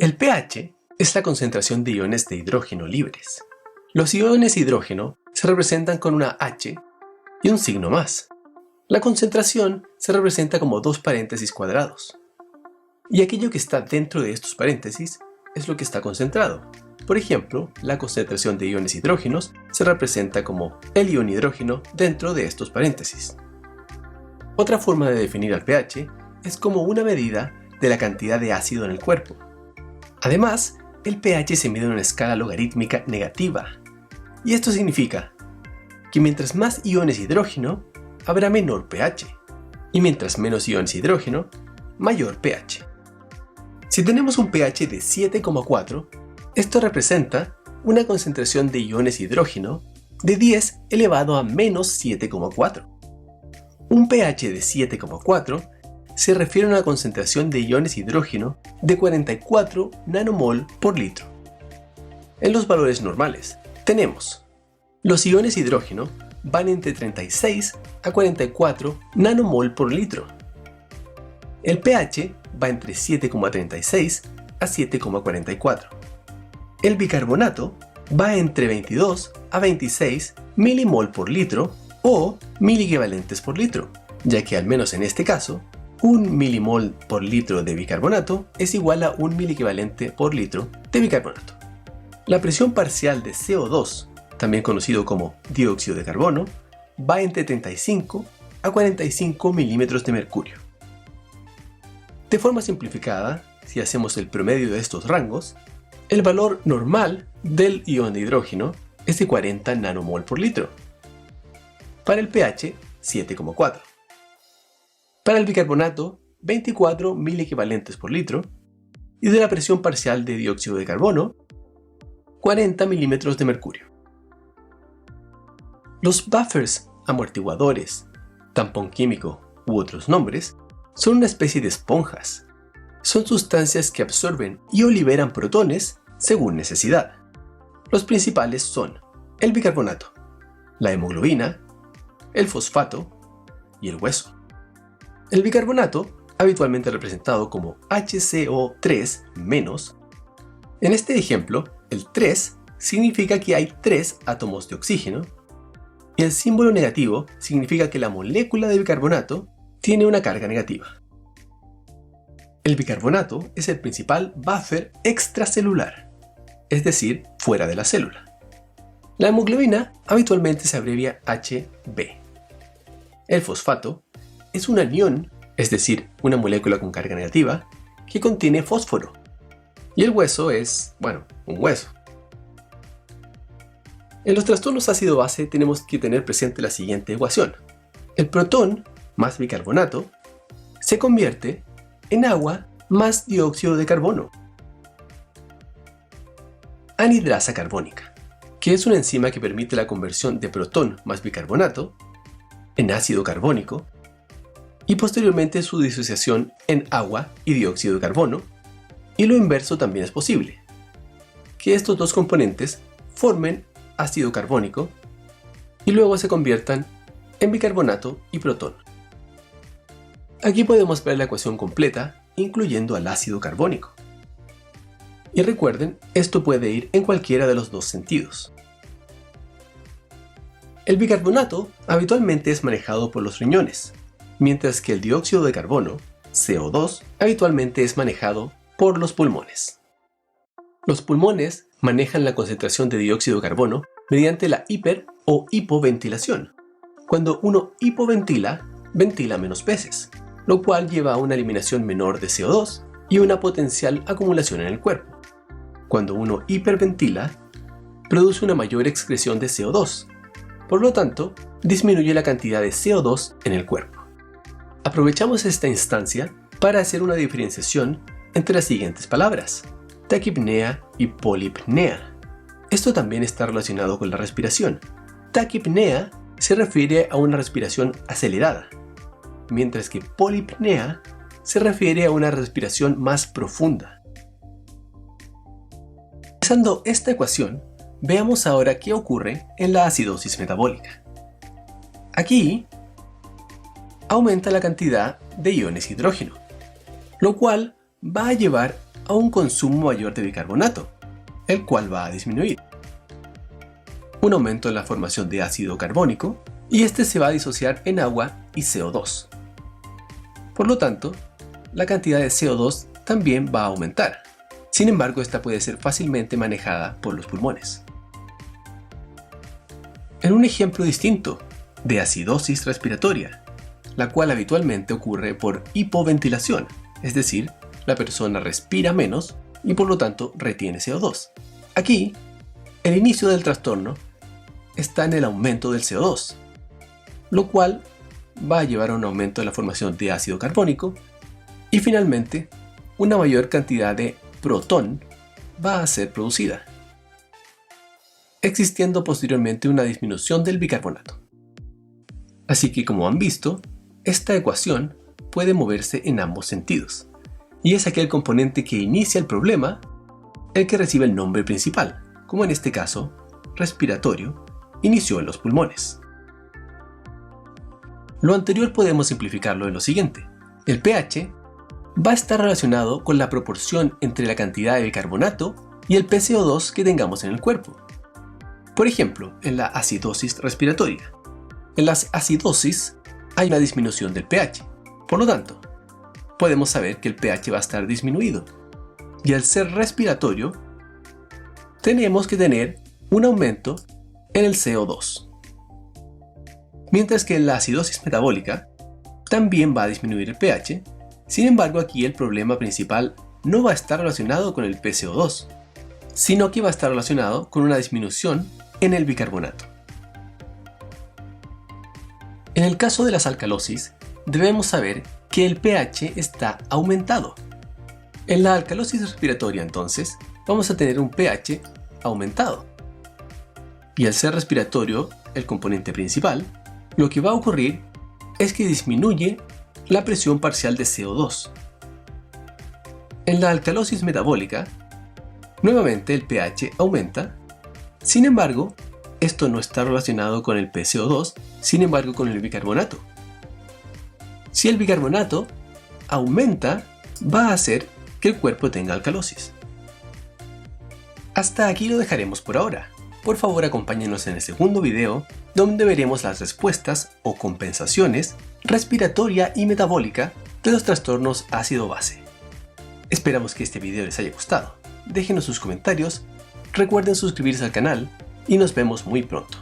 El pH es la concentración de iones de hidrógeno libres. Los iones de hidrógeno se representan con una H y un signo más. La concentración se representa como dos paréntesis cuadrados. Y aquello que está dentro de estos paréntesis es lo que está concentrado. Por ejemplo, la concentración de iones hidrógenos se representa como el ion hidrógeno dentro de estos paréntesis. Otra forma de definir al pH es como una medida de la cantidad de ácido en el cuerpo. Además, el pH se mide en una escala logarítmica negativa. Y esto significa que mientras más iones hidrógeno, habrá menor pH. Y mientras menos iones hidrógeno, mayor pH. Si tenemos un pH de 7,4, esto representa una concentración de iones hidrógeno de 10 elevado a menos 7,4. Un pH de 7,4 se refiere a una concentración de iones hidrógeno de 44 nanomol por litro. En los valores normales, tenemos los iones hidrógeno van entre 36 a 44 nanomol por litro. El pH va entre 7,36 a 7,44. El bicarbonato va entre 22 a 26 milimol por litro o miliequivalentes por litro, ya que al menos en este caso, 1 milimol por litro de bicarbonato es igual a 1 miliequivalente por litro de bicarbonato. La presión parcial de CO2, también conocido como dióxido de carbono, va entre 35 a 45 milímetros de mercurio. De forma simplificada, si hacemos el promedio de estos rangos, el valor normal del ion de hidrógeno es de 40 nanomol por litro. Para el pH, 7,4. Para el bicarbonato, 24 miliequivalentes por litro. Y de la presión parcial de dióxido de carbono, 40 milímetros de mercurio. Los buffers, amortiguadores, tampón químico u otros nombres, son una especie de esponjas. Son sustancias que absorben y o liberan protones según necesidad. Los principales son el bicarbonato, la hemoglobina, el fosfato y el hueso. El bicarbonato, habitualmente representado como HCO3-, en este ejemplo, el 3 significa que hay 3 átomos de oxígeno y el símbolo negativo significa que la molécula de bicarbonato tiene una carga negativa. El bicarbonato es el principal buffer extracelular, es decir, fuera de la célula. La hemoglobina habitualmente se abrevia HB. El fosfato es un anión, es decir, una molécula con carga negativa, que contiene fósforo. Y el hueso es, un hueso. En los trastornos ácido-base tenemos que tener presente la siguiente ecuación. El protón más bicarbonato se convierte en agua más dióxido de carbono. Anhidrasa carbónica, que es una enzima que permite la conversión de protón más bicarbonato en ácido carbónico y posteriormente su disociación en agua y dióxido de carbono, y lo inverso también es posible, que estos dos componentes formen ácido carbónico y luego se conviertan en bicarbonato y protón. Aquí podemos ver la ecuación completa, incluyendo al ácido carbónico. Y recuerden, esto puede ir en cualquiera de los dos sentidos. El bicarbonato habitualmente es manejado por los riñones, mientras que el dióxido de carbono, CO2, habitualmente es manejado por los pulmones. Los pulmones manejan la concentración de dióxido de carbono mediante la hiper o hipoventilación. Cuando uno hipoventila, ventila menos veces, lo cual lleva a una eliminación menor de CO2 y una potencial acumulación en el cuerpo. Cuando uno hiperventila, produce una mayor excreción de CO2, por lo tanto, disminuye la cantidad de CO2 en el cuerpo. Aprovechamos esta instancia para hacer una diferenciación entre las siguientes palabras: taquipnea y polipnea. Esto también está relacionado con la respiración. Taquipnea se refiere a una respiración acelerada, mientras que polipnea se refiere a una respiración más profunda. Usando esta ecuación, veamos ahora qué ocurre en la acidosis metabólica. Aquí aumenta la cantidad de iones hidrógeno, lo cual va a llevar a un consumo mayor de bicarbonato, el cual va a disminuir. Un aumento en la formación de ácido carbónico, y este se va a disociar en agua y CO2. Por lo tanto, la cantidad de CO2 también va a aumentar. Sin embargo, esta puede ser fácilmente manejada por los pulmones. En un ejemplo distinto de acidosis respiratoria, la cual habitualmente ocurre por hipoventilación, es decir, la persona respira menos y por lo tanto retiene CO2. Aquí, el inicio del trastorno está en el aumento del CO2, lo cual va a llevar a un aumento de la formación de ácido carbónico y finalmente una mayor cantidad de protón va a ser producida, existiendo posteriormente una disminución del bicarbonato. Así que, como han visto, esta ecuación puede moverse en ambos sentidos, y es aquel componente que inicia el problema el que recibe el nombre principal, como en este caso, respiratorio, inició en los pulmones. Lo anterior podemos simplificarlo en lo siguiente. El pH va a estar relacionado con la proporción entre la cantidad de bicarbonato y el PCO2 que tengamos en el cuerpo. Por ejemplo, en la acidosis respiratoria. En las acidosis hay una disminución del pH. Por lo tanto, podemos saber que el pH va a estar disminuido. Y al ser respiratorio, tenemos que tener un aumento en el CO2. Mientras que en la acidosis metabólica también va a disminuir el pH, sin embargo aquí el problema principal no va a estar relacionado con el PCO2, sino que va a estar relacionado con una disminución en el bicarbonato. En el caso de las alcalosis, debemos saber que el pH está aumentado. En la alcalosis respiratoria entonces, vamos a tener un pH aumentado. Y al ser respiratorio el componente principal, lo que va a ocurrir es que disminuye la presión parcial de CO2. En la alcalosis metabólica, nuevamente el pH aumenta, sin embargo, esto no está relacionado con el PCO2, sin embargo con el bicarbonato. Si el bicarbonato aumenta, va a hacer que el cuerpo tenga alcalosis. Hasta aquí lo dejaremos por ahora. Por favor, acompáñenos en el segundo video, donde veremos las respuestas o compensaciones respiratoria y metabólica de los trastornos ácido-base. Esperamos que este video les haya gustado. Déjenos sus comentarios, recuerden suscribirse al canal y nos vemos muy pronto.